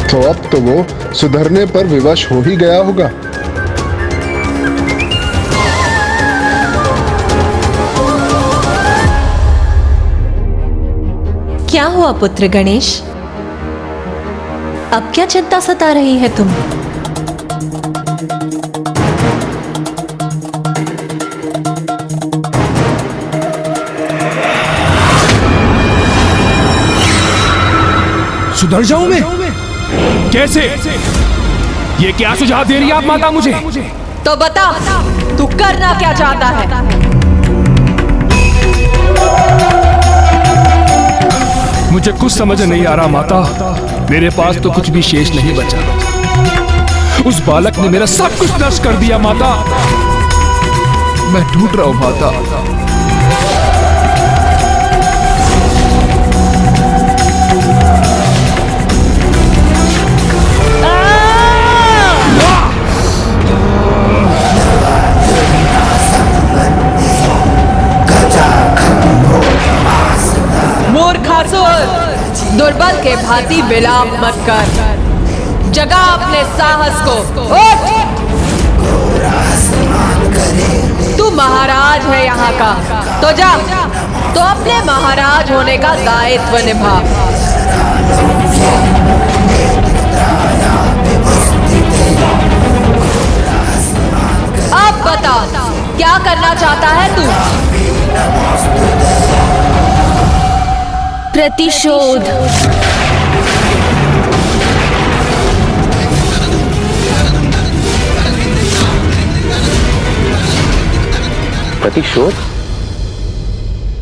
तो अब तो वो सुधरने पर विवश हो ही गया होगा। क्या हुआ पुत्र गणेश? अब क्या चिंता सता रही है तुम? सुधर जाऊं मैं? कैसे? ये क्या सुझाव दे रही है आप माता मुझे? तो बता, तू करना क्या चाहता है? मुझे कुछ समझ नहीं आ रहा माता। मेरे पास तो कुछ भी शेष नहीं बचा। उस बालक ने मेरा सब कुछ नष्ट कर दिया माता। मैं ढूंढ रहा हूं माता। मूर्खासुर, दुर्बल के भांति विलाप मत कर। जगा अपने साहस को, उठ! तू महाराज है यहाँ का, तो जा, तो अपने महाराज होने का दायित्व निभा। अब बता, क्या करना चाहता है तू? प्रतिशोध। प्रतिशोध?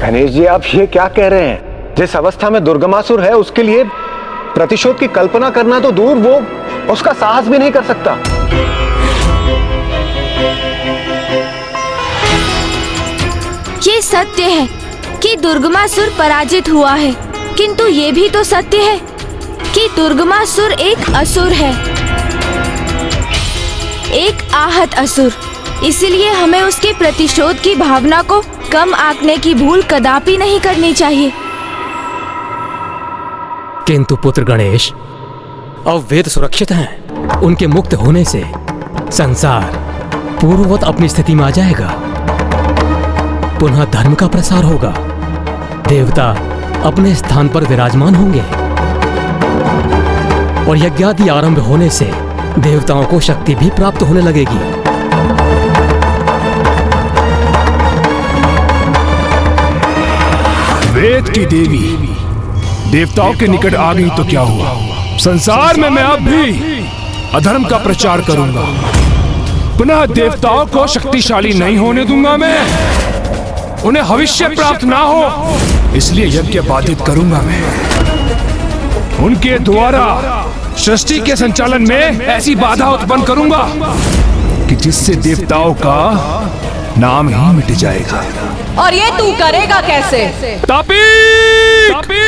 गणेश जी, आप ये क्या कह रहे हैं? जिस अवस्था में दुर्गमासुर है उसके लिए प्रतिशोध की कल्पना करना तो दूर, वो उसका साहस भी नहीं कर सकता। ये सत्य है कि दुर्गमासुर पराजित हुआ है, किंतु ये भी तो सत्य है कि दुर्गमासुर एक असुर है, एक आहत असुर। इसलिए हमें उसके प्रतिशोध की भावना को कम आंकने की भूल कदापि नहीं करनी चाहिए। किंतु पुत्र गणेश, अब वेद सुरक्षित हैं। उनके मुक्त होने से संसार पूर्ववत अपनी स्थिति में आ जाएगा। पुनः धर्म का प्रसार होगा। देवता अपने स्थान पर विराजमान होंगे और यज्ञादि आरंभ होने से देवताओं को शक्ति भी प्राप्त होने लगेगी। वेद की देवी देवताओं के निकट आ गई तो क्या हुआ? संसार में मैं अब भी अधर्म का प्रचार करूंगा। पुनः देवताओं को शक्तिशाली नहीं होने दूंगा मैं। उन्हें भविष्य प्राप्त ना हो, इसलिए यज्ञ बाधित करूंगा मैं। उनके द्वारा सृष्टि के संचालन में ऐसी बाधा उत्पन्न करूंगा कि जिससे देवताओं का नाम ही मिट जाएगा। और ये तू करेगा कैसे? तापी! तापी!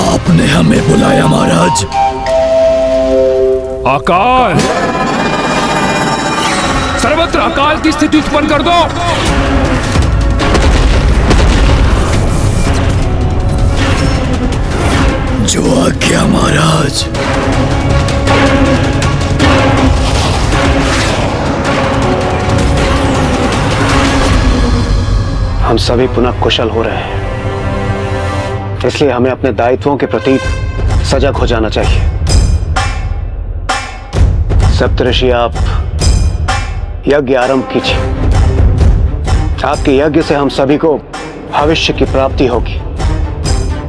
आपने हमें बुलाया महाराज। अकाल, सर्वत्र अकाल की स्थिति उत्पन्न कर दो। जो आज्ञा महाराज। हम सभी पुनः कुशल हो रहे हैं, इसलिए हमें अपने दायित्वों के प्रति सजग हो जाना चाहिए। सप्तऋषि, आप यज्ञ आरंभ कीजिए। आपके यज्ञ से हम सभी को भविष्य की प्राप्ति होगी।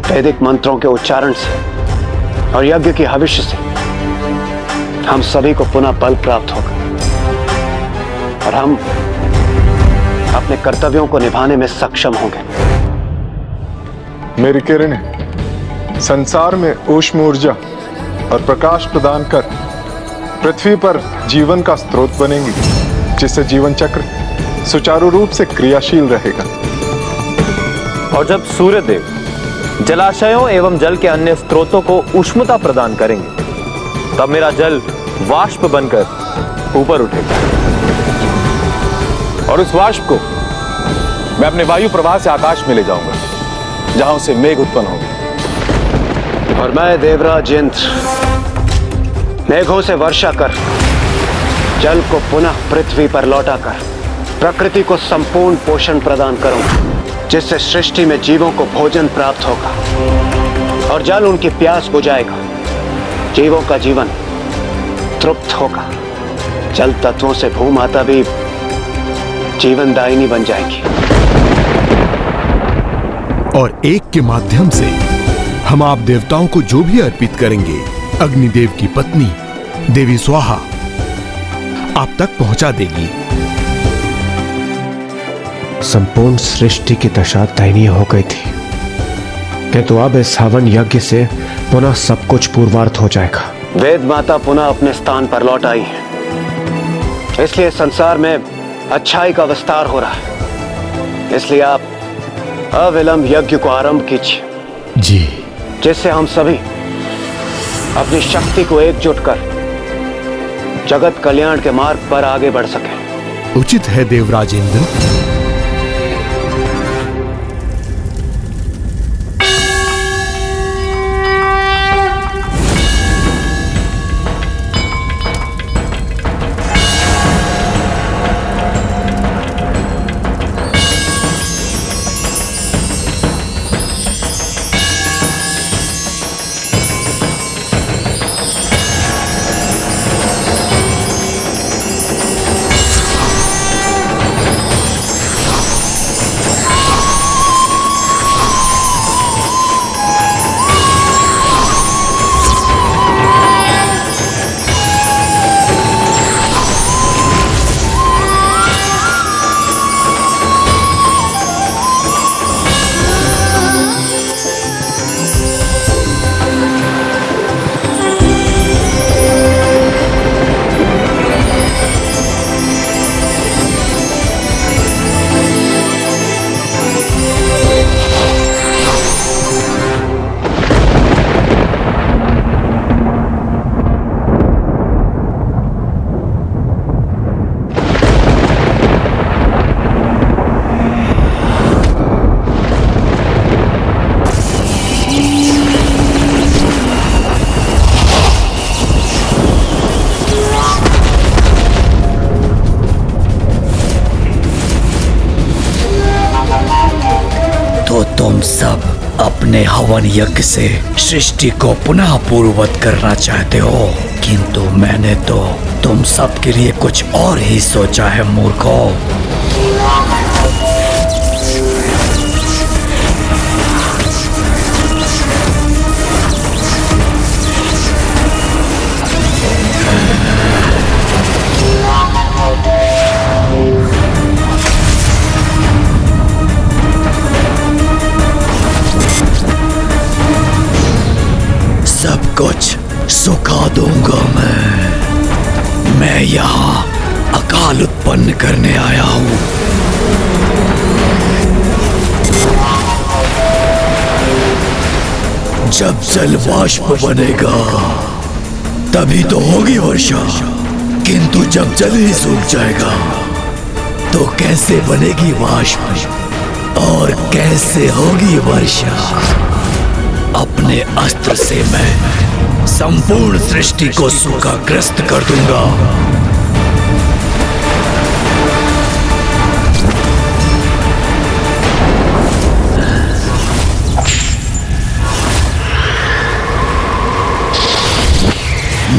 वैदिक मंत्रों के उच्चारण से और यज्ञ के भविष्य से हम सभी को पुनः बल प्राप्त होगा और अपने कर्तव्यों को निभाने में सक्षम होंगे। मेरी किरणें संसार में ऊष्म ऊर्जा और प्रकाश प्रदान कर पृथ्वी पर जीवन का स्रोत बनेंगी, जिससे जीवन चक्र सुचारू रूप से क्रियाशील रहेगा। और जब सूर्य देव जलाशयों एवं जल के अन्य स्रोतों को उष्णता प्रदान करेंगे, तब मेरा जल वाष्प बनकर ऊपर उठेगा और उस वाष्प को मैं अपने वायु प्रवाह से आकाश में ले जाऊंगा, जहां से मेघ उत्पन्न होंगे। और मैं देवराज इंद्र मेघों से वर्षा कर जल को पुनः पृथ्वी पर लौटाकर प्रकृति को संपूर्ण पोषण प्रदान करूंगा, जिससे सृष्टि में जीवों को भोजन प्राप्त होगा और जल उनकी प्यास बुझाएगा। जीवों का जीवन तृप्त होगा। जल तत्वों से भूमाता भी जीवनदायिनी बन जाएगी। और एक के माध्यम से हम आप देवताओं को जो भी अर्पित करेंगे, अग्निदेव की पत्नी देवी स्वाहा आप तक पहुंचा देगी। संपूर्ण सृष्टि की दशा दयनीय हो गई थी, किंतु अब इस हवन यज्ञ से पुनः सब कुछ पूर्वार्थ हो जाएगा। वेद माता पुनः अपने स्थान पर लौट आई है, इसलिए संसार में अच्छाई का विस्तार हो रहा है। इसलिए आप अविलंब यज्ञ को आरंभ कीजिए जी, जिससे हम सभी अपनी शक्ति को एकजुट कर जगत कल्याण के मार्ग पर आगे बढ़ सकें। उचित है देवराज इंद्र। तुम सब अपने हवन यज्ञ से सृष्टि को पुनः पूर्ववत करना चाहते हो, किंतु मैंने तो तुम सब के लिए कुछ और ही सोचा है मूर्खों। सब कुछ सुखा दूंगा मैं यहाँ अकाल उत्पन्न करने आया हूँ। जब जल वाष्प बनेगा तभी तो होगी वर्षा, किंतु जब जल ही सूख जाएगा तो कैसे बनेगी वाष्प और कैसे होगी वर्षा। अपने अस्त्र से मैं संपूर्ण सृष्टि को सूखाग्रस्त कर दूंगा।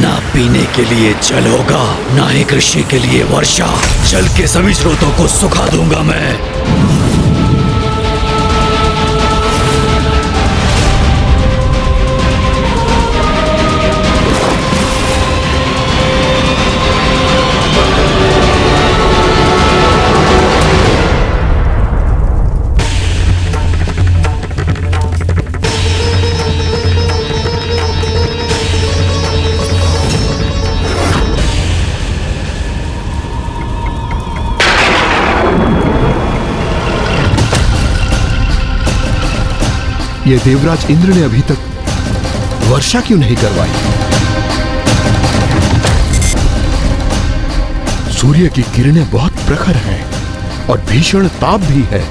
ना पीने के लिए जल होगा, ना ही कृषि के लिए वर्षा। जल के सभी स्रोतों को सुखा दूंगा मैं। ये देवराज इंद्र ने अभी तक वर्षा क्यों नहीं करवाई? सूर्य की किरणें बहुत प्रखर हैं और भीषण ताप भी है।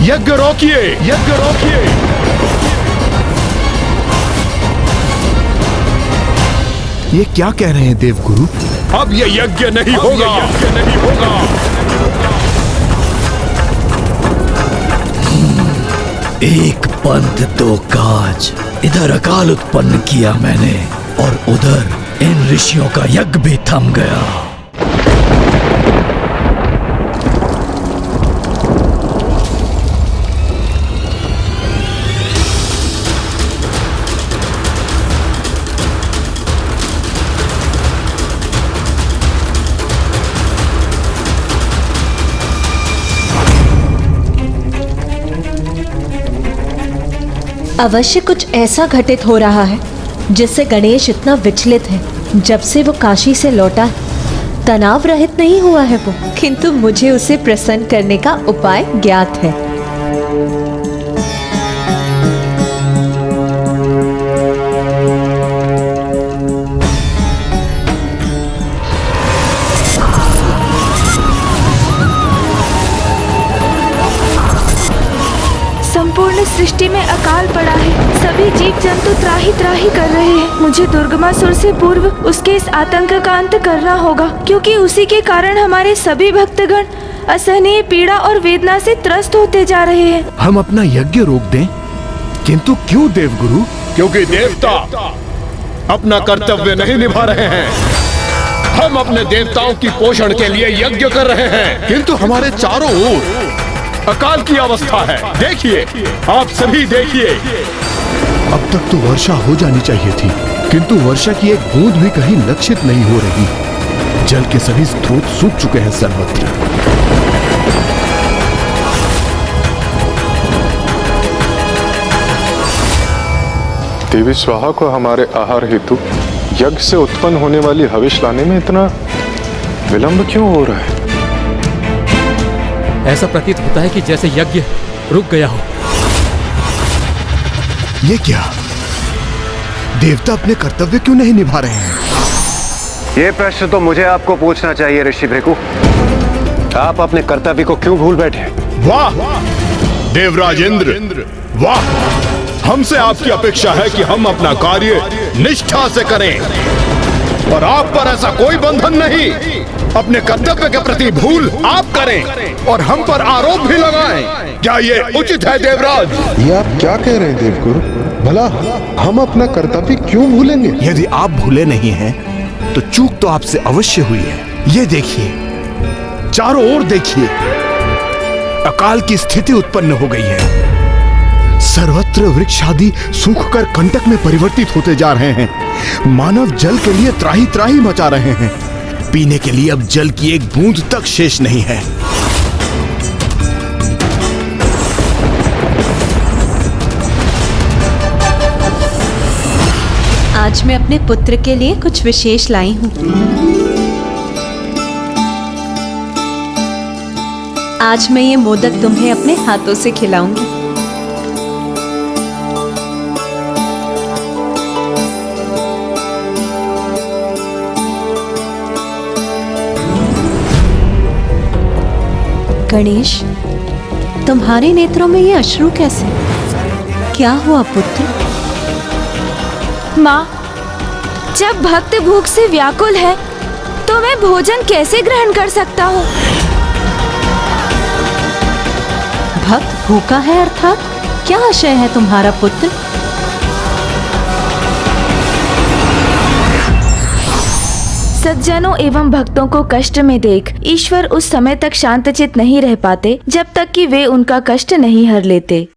यज्ञ रोकिए, यज्ञ रोकिए। ये क्या कह रहे हैं देवगुरु? अब ये यज्ञ नहीं होगा, यज्ञ नहीं होगा। एक पंथ दो काज, इधर अकाल उत्पन्न किया मैंने और उधर इन ऋषियों का यज्ञ भी थम गया। अवश्य कुछ ऐसा घटित हो रहा है जिससे गणेश इतना विचलित है। जब से वो काशी से लौटा तनाव रहित नहीं हुआ है वो, किंतु मुझे उसे प्रसन्न करने का उपाय ज्ञात है। संपूर्ण सृष्टि में अकाल पड़ा है। सभी जीव जंतु त्राही त्राही कर रहे हैं। मुझे दुर्गमासुर से पूर्व उसके इस आतंक का अंत करना होगा, क्योंकि उसी के कारण हमारे सभी भक्तगण असहनीय पीड़ा और वेदना से त्रस्त होते जा रहे हैं। हम अपना यज्ञ रोक दें, किंतु क्यों देवगुरु? क्योंकि देवता अपना कर्तव्य नहीं निभा रहे हैं। हम अपने देवताओं की पोषण के लिए यज्ञ कर रहे हैं, किंतु हमारे चारों ओर अकाल की अवस्था है। देखिए, आप सभी देखिए। अब तक तो वर्षा हो जानी चाहिए थी, किंतु वर्षा की एक बूंद भी कहीं लक्षित नहीं हो रही। जल के सभी स्रोत सूख चुके हैं सर्वत्र। देवी स्वाहा को हमारे आहार हेतु यज्ञ से उत्पन्न होने वाली हविष लाने में इतना विलंब क्यों हो रहा है? ऐसा प्रतीत होता है कि जैसे यज्ञ रुक गया हो। ये क्या? देवता अपने कर्तव्य क्यों नहीं निभा रहे हैं? ये प्रश्न तो मुझे आपको पूछना चाहिए ऋषि भृगु। आप अपने कर्तव्य को क्यों भूल बैठे? वाह देवराज इंद्र, वाह! हमसे आपकी अपेक्षा है कि हम अपना कार्य निष्ठा से करें, और आप पर ऐसा कोई बंधन नहीं। अपने कर्तव्य के प्रति भूल आप करें और हम पर आरोप भी लगाएं। क्या ये उचित है देवराज? ये आप क्या कह रहे हैं देवगुरु? भला हम अपना कर्तव्य क्यों भूलेंगे? यदि आप भूले नहीं हैं, तो चूक तो आपसे अवश्य हुई है। ये देखिए, चारों ओर देखिए, अकाल की स्थिति उत्पन्न हो गई है। सर्वत्र वृक्ष आदि सूखकर कंटक में परिवर्तित होते जा रहे हैं। मानव जल के लिए त्राही त्राही मचा रहे हैं। पीने के लिए अब जल की एक बूंद तक शेष नहीं है। आज मैं अपने पुत्र के लिए कुछ विशेष लाई हूँ। आज मैं ये मोदक तुम्हें अपने हाथों से खिलाऊंगी। गणेश, तुम्हारे नेत्रों में ये अश्रु कैसे? क्या हुआ पुत्र? माँ, जब भक्त भूख से व्याकुल है तो मैं भोजन कैसे ग्रहण कर सकता हूँ? भक्त भूखा है अर्थात क्या आशय है तुम्हारा पुत्र? सज्जनों एवं भक्तों को कष्ट में देख ईश्वर उस समय तक शांतचित नहीं रह पाते जब तक कि वे उनका कष्ट नहीं हर लेते।